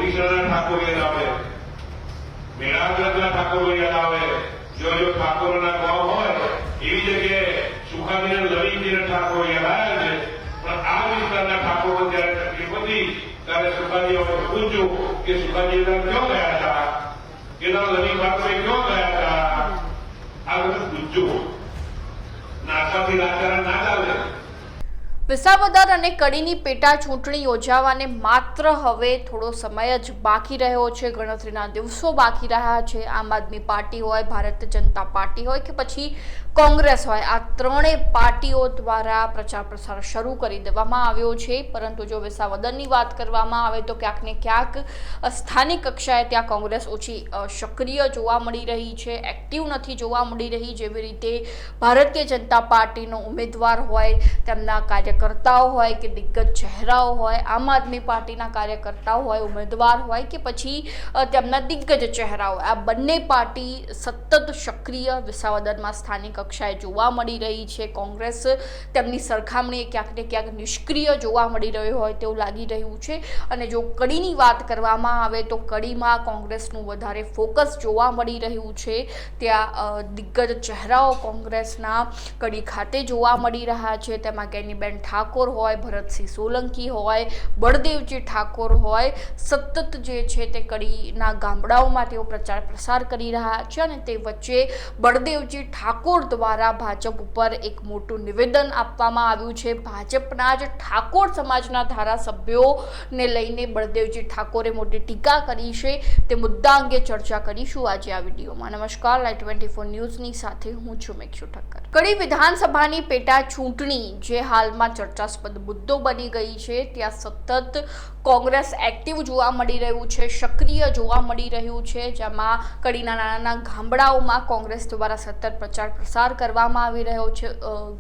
બોરીસરના ઠાકોર યાદ આવે, મેળાવદરના ઠાકોર યાદ આવે, જો ઠાકોરના ગામ હોય એવી જગ્યાએ સુખાજીને લવિંગજીને ઠાકોર યાદ આવે છે. પણ આ વિસ્તારના ઠાકોરો જયારે તકલીફ હતી ત્યારે સુખાજી પૂછ્યું કે સુખાજી ક્યાં ગયા હતા, એના લવિંગ ઠાકોરે ક્યાં ગયા હતા, આ બધું પૂછ્યું. નાસ્તાથી રાજકારણ ના ચાલે. વિસાવદર અને કડીની પેટા ચૂંટણી યોજાવાને માત્ર હવે થોડો સમય જ બાકી રહ્યો છે, ગણતરીના દિવસો બાકી રહ્યા છે. આમ આદમી પાર્ટી હોય, ભારતીય જનતા પાર્ટી હોય કે પછી કોંગ્રેસ હોય, આ ત્રણેય પાર્ટીઓ દ્વારા પ્રચાર પ્રસાર શરૂ કરી દેવામાં આવ્યો છે. પરંતુ જો વિસાવદરની વાત કરવામાં આવે તો ક્યાંક ને ક્યાંક સ્થાનિક કક્ષાએ ત્યાં કોંગ્રેસ ઓછી સક્રિય જોવા મળી રહી છે, એક્ટિવ નથી જોવા મળી રહી. જેવી રીતે ભારતીય જનતા પાર્ટીનો ઉમેદવાર હોય, તેમના કાર્યકર્તાઓ હોય કે દિગ્ગજ ચહેરાઓ હોય, આમ આદમી પાર્ટીના કાર્યકર્તાઓ હોય, ઉમેદવાર હોય કે પછી તેમના દિગ્ગજ ચહેરાઓ, આ બંને પાર્ટી સતત સક્રિય વિસાવદરમાં સ્થાનિક કક્ષાએ જોવા મળી રહી છે. કોંગ્રેસ તેમની સરખામણીએ ક્યાંક ને ક્યાંક નિષ્ક્રિય જોવા મળી રહ્યો હોય તેવું લાગી રહ્યું છે. અને જો કડીની વાત કરવામાં આવે તો કડીમાં કોંગ્રેસનું વધારે ફોકસ જોવા મળી રહ્યું છે. ત્યાં દિગ્ગજ ચહેરાઓ કોંગ્રેસના કડી ખાતે જોવા મળી રહ્યા છે. તેમાં ગેનીબેન ઠાકોર હોય, ભરતસિંહ સોલંકી હોય, બળદેવજી ઠાકોર હોય, સતત જે છે તે કડીના ગામડાઓમાં તેઓ પ્રચાર પ્રસાર કરી રહ્યા છે. અને તે વચ્ચે બળદેવજી ઠાકોર દ્વારા ભાજપ ઉપર એક મોટું નિવેદન આપવામાં આવ્યું છે. ભાજપના જ ઠાકોર સમાજના ધારાસભ્યોને લઈને બળદેવજી ઠાકોરે મોટી ટીકા કરી છે. તે મુદ્દા અંગે ચર્ચા કરીશું આજે આ વિડીયોમાં. નમસ્કાર, લાઈવ 24 ન્યૂઝની સાથે હું છું મેક્ષુ ઠક્કર. કડી વિધાનસભાની પેટા ચૂંટણી જે હાલમાં ચર્ચાસ્પદ મુદ્દો બની ગઈ છે, ત્યાં સતત કોંગ્રેસ એક્ટિવ જોવા મળી રહ્યું છે, સક્રિય જોવા મળી રહ્યું છે. જેમાં કડીના નાના ગામડાઓમાં કોંગ્રેસ દ્વારા સતત પ્રચાર પ્રસાર કરવામાં આવી રહ્યો છે.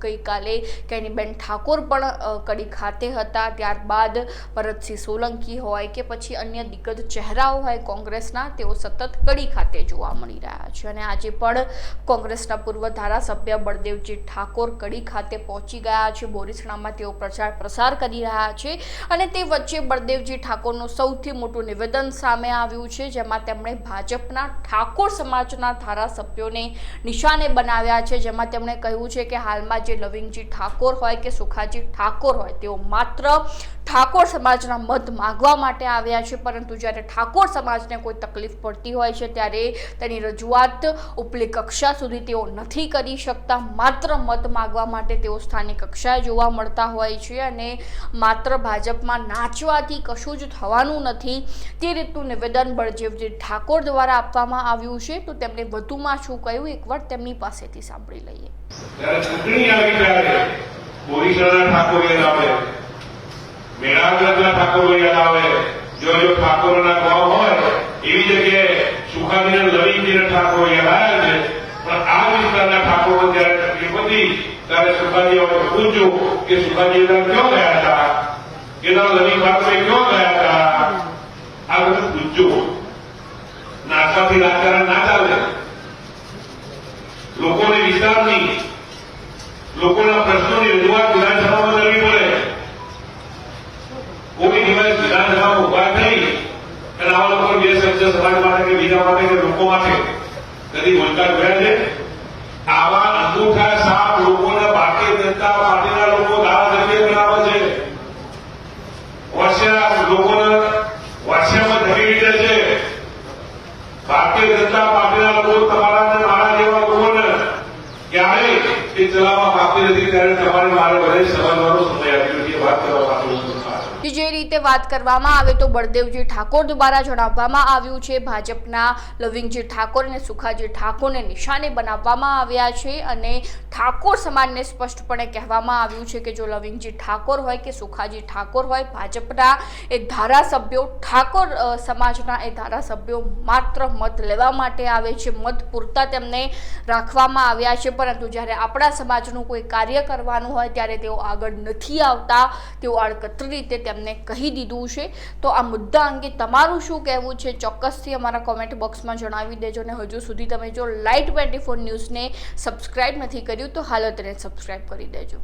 ગઈકાલે ગેનીબેન ઠાકોર પણ કડી ખાતે હતા. ત્યારબાદ ભરતસિંહ સોલંકી હોય કે પછી અન્ય દિગ્ગજ ચહેરાઓ હોય કોંગ્રેસના, તેઓ સતત કડી ખાતે જોવા મળી રહ્યા છે. અને આજે પણ કોંગ્રેસના પૂર્વ ધારાસભ્ય બળદેવજી ઠાકોર કડી ખાતે પહોંચી ગયા છે. બોરીસણામાં તેઓ પ્રચાર પ્રસાર કરી રહ્યા છે. અને તે વચ્ચે બળદેવજી ઠાકોરનું સૌથી મોટું નિવેદન સામે આવ્યું છે, જેમાં તેમણે ભાજપના ઠાકોર સમાજના ધારાસભ્યોને નિશાને બનાવ્યા છે. જેમાં તેમણે કહ્યું છે કે હાલમાં જે લવિંગજી ઠાકોર હોય કે સુખાજી ઠાકોર હોય, તેઓ માત્ર ઠાકોર સમાજના મત માગવા માટે આવ્યા છે. પરંતુ જ્યારે ઠાકોર સમાજને કોઈ તકલીફ પડતી હોય છે ત્યારે તેની રજૂઆત ઉપલી કક્ષા સુધી તેઓ નથી કરી શકતા. માત્ર મત માગવા માટે તેઓ સ્થાનિક કક્ષાએ જોવા મળતા હોય છે. અને માત્ર ભાજપમાં નાચવાથી કશું જ થવાનું નથી, તે રીતનું નિવેદન બળદેવજી ઠાકોર દ્વારા આપવામાં આવ્યું છે. તો તેમણે વધુમાં શું કહ્યું, એકવાર તેમની પાસેથી સાંભળી લઈએ. જ્યારે ચૂંટણી આવી ત્યારે બોરીસરના ઠાકોર યાદ આવે, મેળાવદરના ઠાકોર યાદ આવે, જો ઠાકોરના ગામ હોય એવી જગ્યાએ સુખાજીને લવિંગજીને ઠાકોર યાદ આવે છે. પણ આ વિસ્તારના ઠાકોરો જયારે તકલીફ હતી ત્યારે સુખાજી પૂછ્યું કે સુખાજી ક્યાં ગયા હતા, એના લવિંગ ઠાકોરે ક્યાં ગયા હતા, આ બધું પૂછ્યું. નાસ્તાથી રાજકારણ ના ચાલે. લોકોને વિસ્તારની, લોકોના પ્રશ્નોની રજૂઆત વિધાનસભામાં કરવી પડે. કોઈ દિવસ વિધાનસભામાં ઉભા થઈ અને આવા લોકો બે શબ્દ સમાજ માટે કે બીજા માટે કે લોકો માટે કદી બોલતા જોયા છે? આવા અંગૂઠા સાપ લોકોના ભારતીય જનતા પાર્ટીના લોકો ધારાસભ્ય બનાવે છે. વર્ષા લોકોના વર્ષામાં ધરી લીધે છે. ભારતીય જનતા પાર્ટીના લોકો તમારા મારા જેવા લોકોને ક્યારેય એ ચલાવવા માંગતી નથી. ત્યારે તમારે મારે બધે સમજવાનો સમય આપ્યો છે વાત કરવા માટે. જે રીતે વાત કરવામાં આવે તો બળદેવજી ઠાકોર દ્વારા જણાવવામાં આવ્યું છે, ભાજપના લવિંગજી ઠાકોર અને સુખાજી ઠાકોરને નિશાને બનાવવામાં આવ્યા છે. અને ઠાકોર સમાજને સ્પષ્ટપણે કહેવામાં આવ્યું છે કે જો લવિંગજી ઠાકોર હોય કે સુખાજી ઠાકોર હોય, ભાજપના એ ધારાસભ્યો, ઠાકોર સમાજના એ ધારાસભ્યો માત્ર મત લેવા માટે આવે છે, મત પૂરતા તેમને રાખવામાં આવ્યા છે. પરંતુ જ્યારે આપણા સમાજનું કોઈ કાર્ય કરવાનું હોય ત્યારે તેઓ આગળ નથી આવતા, તેઓ આડકતરી રીતે તેમને કહી દીધું છે. તો આ મુદ્દા અંગે તમારું શું કહેવું છે, ચોક્કસથી અમારા કોમેન્ટ બોક્સમાં જણાવી દેજો. અને હજુ સુધી તમે જો લાઈવ 24 ન્યૂઝને સબસ્ક્રાઇબ નથી કર્યું તો હાલ તેને સબસ્ક્રાઇબ કરી દેજો.